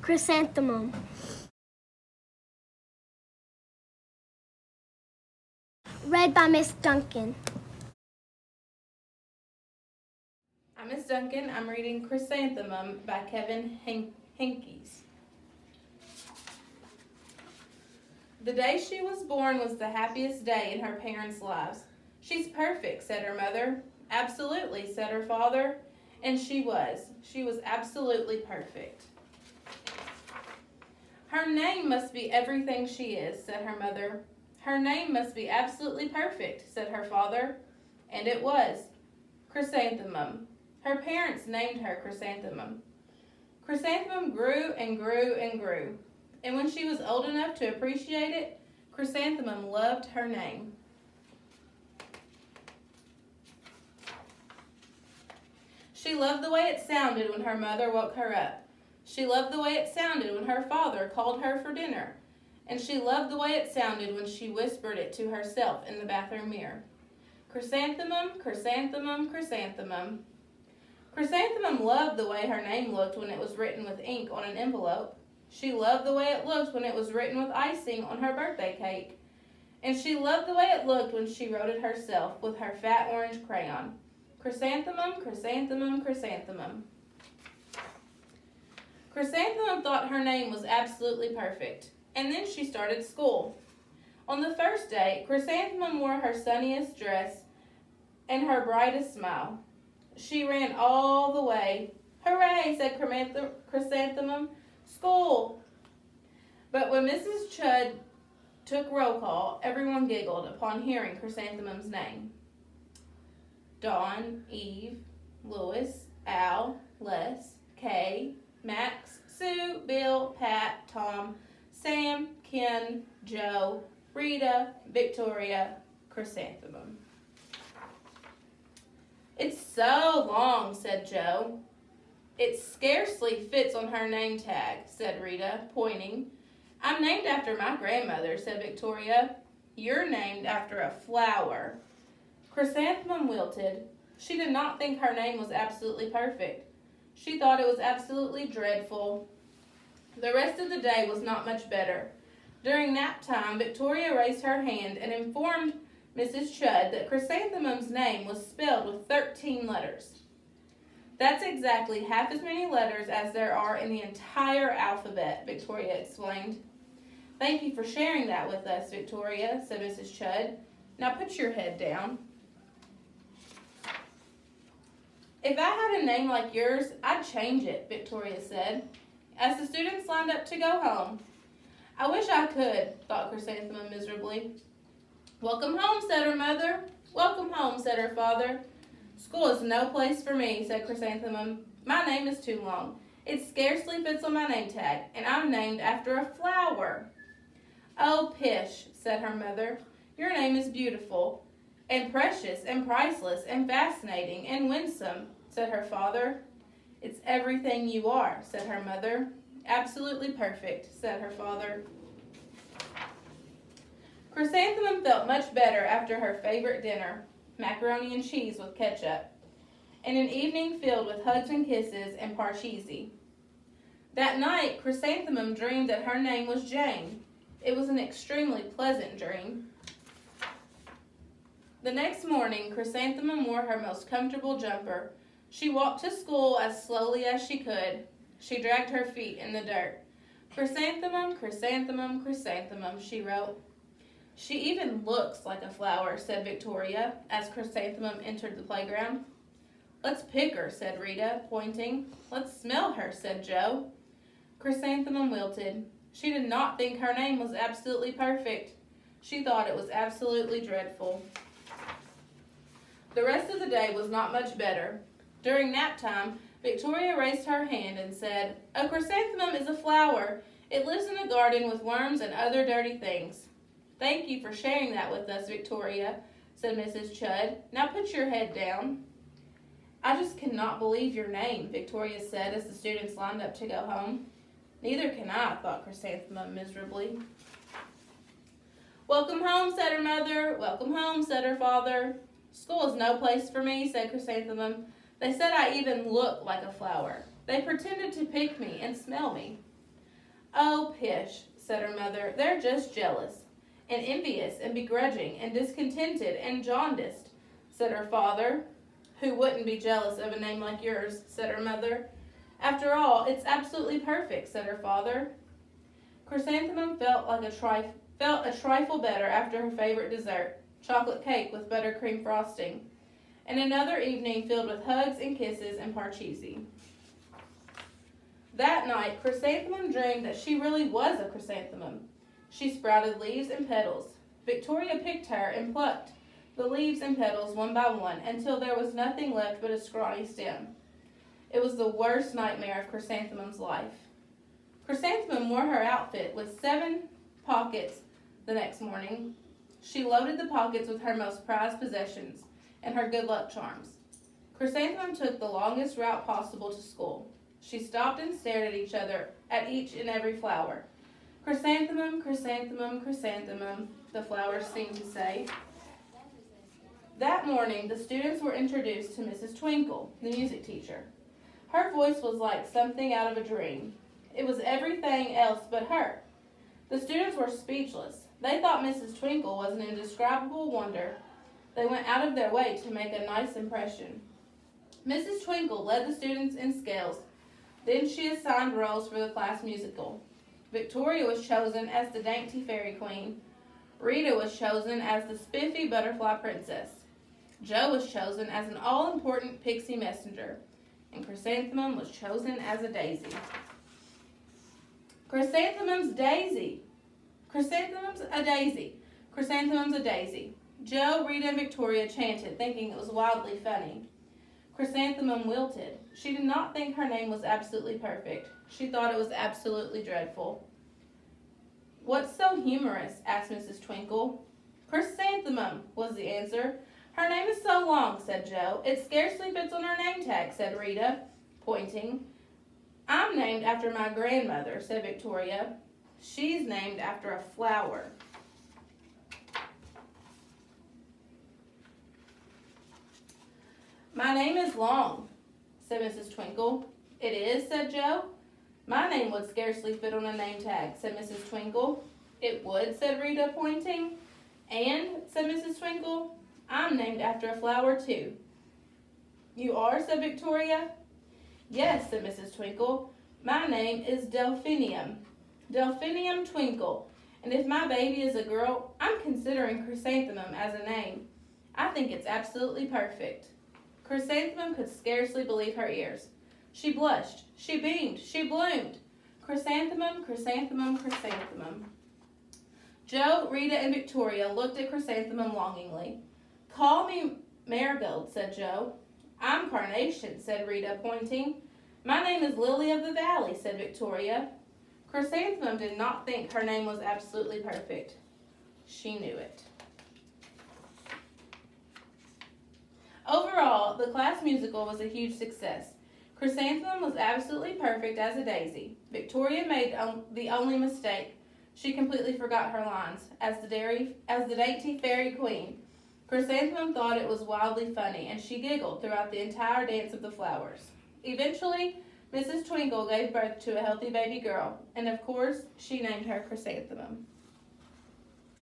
Chrysanthemum. Read by Miss Duncan. I'm Miss Duncan. I'm reading Chrysanthemum by Kevin Henkes. The day she was born was the happiest day in her parents' lives. She's perfect, said her mother. Absolutely, said her father. And she was. She was absolutely perfect. Her name must be everything she is, said her mother. Her name must be absolutely perfect, said her father. And it was. Chrysanthemum. Her parents named her Chrysanthemum. Chrysanthemum grew and grew and grew. And when she was old enough to appreciate it, Chrysanthemum loved her name. She loved the way it sounded when her mother woke her up. She loved the way it sounded when her father called her for dinner. And she loved the way it sounded when she whispered it to herself in the bathroom mirror. Chrysanthemum, chrysanthemum, chrysanthemum. Chrysanthemum loved the way her name looked when it was written with ink on an envelope. She loved the way it looked when it was written with icing on her birthday cake. And she loved the way it looked when she wrote it herself with her fat orange crayon. Chrysanthemum, chrysanthemum, chrysanthemum. Chrysanthemum thought her name was absolutely perfect. And then she started school. On the first day, Chrysanthemum wore her sunniest dress and her brightest smile. She ran all the way. Hooray, said Chrysanthemum. School! But when Mrs. Chud took roll call, everyone giggled upon hearing Chrysanthemum's name. Dawn, Eve, Louis, Al, Les, Kay, Max, Sue, Bill, Pat, Tom, Sam, Ken, Joe, Rita, Victoria, Chrysanthemum. It's so long, said Joe. It scarcely fits on her name tag, said Rita, pointing. I'm named after my grandmother, said Victoria. You're named after a flower. Chrysanthemum wilted. She did not think her name was absolutely perfect. She thought it was absolutely dreadful. The rest of the day was not much better. During nap time, Victoria raised her hand and informed Mrs. Chud that Chrysanthemum's name was spelled with 13 letters. That's exactly half as many letters as there are in the entire alphabet, Victoria explained. Thank you for sharing that with us, Victoria, said Mrs. Chud. Now put your head down. If I had a name like yours, I'd change it, Victoria said, as the students lined up to go home. I wish I could, thought Chrysanthemum miserably. Welcome home, said her mother. Welcome home, said her father. School is no place for me, said Chrysanthemum. My name is too long. It scarcely fits on my name tag, and I'm named after a flower. Oh, pish, said her mother. Your name is beautiful, and precious, and priceless, and fascinating, and winsome, said her father. It's everything you are, said her mother. Absolutely perfect, said her father. Chrysanthemum felt much better after her favorite dinner, macaroni and cheese with ketchup, and an evening filled with hugs and kisses and parcheesi. That night, Chrysanthemum dreamed that her name was Jane. It was an extremely pleasant dream. The next morning, Chrysanthemum wore her most comfortable jumper. She walked to school as slowly as she could. She dragged her feet in the dirt. Chrysanthemum, chrysanthemum, chrysanthemum, she wrote. She even looks like a flower, said Victoria, as Chrysanthemum entered the playground. Let's pick her, said Rita, pointing. Let's smell her, said Joe. Chrysanthemum wilted. She did not think her name was absolutely perfect. She thought it was absolutely dreadful. The rest of the day was not much better. During nap time, Victoria raised her hand and said, A chrysanthemum is a flower. It lives in a garden with worms and other dirty things. Thank you for sharing that with us, Victoria, said Mrs. Chud. Now put your head down. I just cannot believe your name, Victoria said as the students lined up to go home. Neither can I, thought Chrysanthemum miserably. Welcome home, said her mother. Welcome home, said her father. School is no place for me, said Chrysanthemum. They said I even look like a flower. They pretended to pick me and smell me. "Oh, pish," said her mother. "They're just jealous, and envious, and begrudging, and discontented, and jaundiced," said her father. "Who wouldn't be jealous of a name like yours?" said her mother. "After all, it's absolutely perfect," said her father. Chrysanthemum felt a trifle better after her favorite dessert, chocolate cake with buttercream frosting, and another evening filled with hugs and kisses and parcheesi. That night, Chrysanthemum dreamed that she really was a chrysanthemum. She sprouted leaves and petals. Victoria picked her and plucked the leaves and petals one by one until there was nothing left but a scrawny stem. It was the worst nightmare of Chrysanthemum's life. Chrysanthemum wore her outfit with 7 pockets the next morning. She loaded the pockets with her most prized possessions and her good luck charms. Chrysanthemum took the longest route possible to school. She stopped and stared at each and every flower. "Chrysanthemum, chrysanthemum, chrysanthemum," the flowers seemed to say. That morning, the students were introduced to Mrs. Twinkle, the music teacher. Her voice was like something out of a dream. It was everything else but her. The students were speechless. They thought Mrs. Twinkle was an indescribable wonder. They went out of their way to make a nice impression. Mrs. Twinkle led the students in scales. Then she assigned roles for the class musical. Victoria was chosen as the dainty fairy queen. Rita was chosen as the spiffy butterfly princess. Jo was chosen as an all-important pixie messenger. And Chrysanthemum was chosen as a daisy. Chrysanthemum's daisy. Chrysanthemum's a daisy. Chrysanthemum's a daisy. Jo, Rita, and Victoria chanted, thinking it was wildly funny. Chrysanthemum wilted. She did not think her name was absolutely perfect. She thought it was absolutely dreadful. "What's so humorous?" asked Mrs. Twinkle. "Chrysanthemum," was the answer. "Her name is so long," said Jo. "It scarcely fits on her name tag," said Rita, pointing. "I'm named after my grandmother," said Victoria. "She's named after a flower." "My name is Long," said Mrs. Twinkle. "It is?" said Jo. "My name would scarcely fit on a name tag," said Mrs. Twinkle. "It would," said Rita, pointing. "And," said Mrs. Twinkle, "I'm named after a flower, too." "You are?" said Victoria. "Yes," said Mrs. Twinkle. "My name is Delphinium. Delphinium Twinkle. And if my baby is a girl, I'm considering Chrysanthemum as a name. I think it's absolutely perfect." Chrysanthemum could scarcely believe her ears. She blushed, she beamed, she bloomed. Chrysanthemum, chrysanthemum, chrysanthemum. Jo, Rita, and Victoria looked at Chrysanthemum longingly. "Call me Marigold," said Jo. "I'm Carnation," said Rita, pointing. "My name is Lily of the Valley," said Victoria. Chrysanthemum did not think her name was absolutely perfect. She knew it. Overall, the class musical was a huge success. Chrysanthemum was absolutely perfect as a daisy. Victoria made the only mistake. She completely forgot her lines. As the dainty fairy queen, Chrysanthemum thought it was wildly funny, and she giggled throughout the entire dance of the flowers. Eventually, Mrs. Twinkle gave birth to a healthy baby girl, and of course, she named her Chrysanthemum.